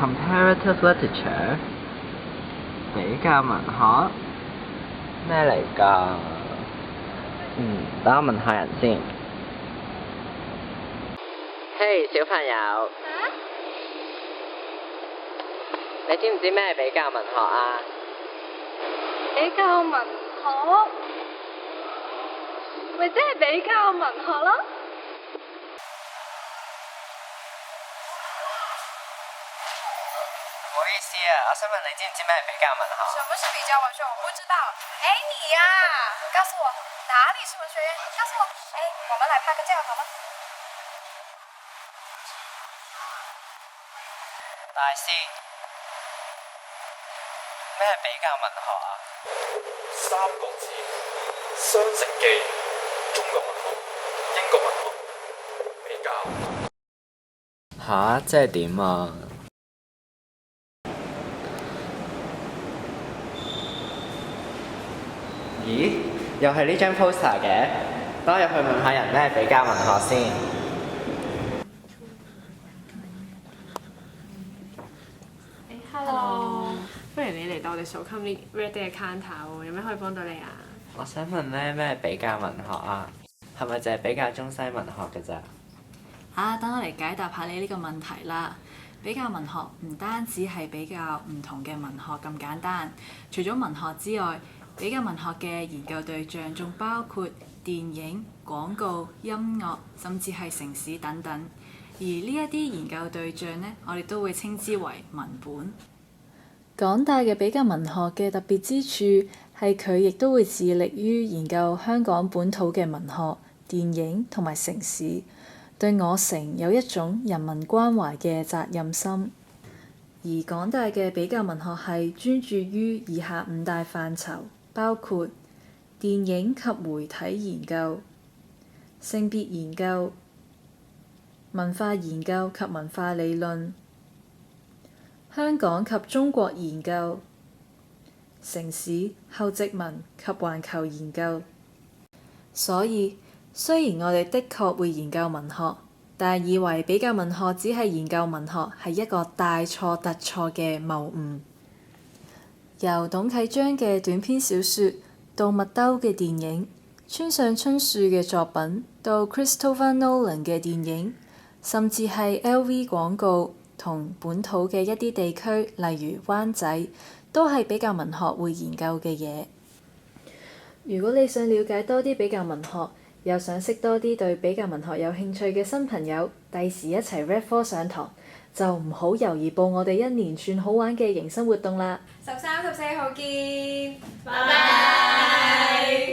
Comparative literature 比較文學咩嚟㗎？等我問下人先。嘿，小朋友，你知唔知咩係比較文學啊？比較文學，咪即係比較文學咯。唔好意思啊，我想問你知唔知咩係比較文學？什麼是比較文學？我不知道。哎，你呀，告訴我哪裡是文學院？告訴我。哎，我們來拍個照好嗎？大師，咩係比較文學啊？三個字：雙城記。中國文學、英國文學比較。吓？即係點啊？咦？又係呢張 poster 嘅，等我入去問下人咩比較文學先。Hello，不如你嚟到我哋數級呢 Red Day 嘅 counter 喎，有咩可以幫到你啊？我想問咧，咩係比較文學啊？係咪淨係比較中西文學㗎咋？等我嚟解答下你呢個問題啦。比較文學唔單止係比較唔同嘅文學咁簡單，除咗文學之外，比較文學嘅研究對象仲包括電影、廣告、音樂，甚至係城市等等。而呢一啲研究對象呢，我哋都會稱之為文本。港大嘅比較文學嘅特別之處係佢亦都會致力於研究香港本土嘅文學、電影同埋城市，對我城有一種人民關懷嘅責任心。而港大嘅比較文學係專注於以下5大範疇，包括電影及媒體研究、性別研究、文化研究及文化理論、香港及中國研究、城市、後殖民及環球研究。所以，雖然我哋的確會研究文學，但以為比較文學只係研究文學係一個大錯特錯嘅謬誤。由董啟章嘅短篇小說到麥兜嘅電影，村上春樹嘅作品到 Christopher Nolan 嘅電影，甚至係 LV 廣告同本土嘅一啲地區，例如灣仔，都係比較文學會研究嘅嘢。如果你想了解多啲比較文學，又想識多啲對比較文學有興趣嘅新朋友，第時一齊 Red 科上堂，就唔好猶豫報我哋一連串好玩嘅迎新活動啦！ 13、14號見，拜拜。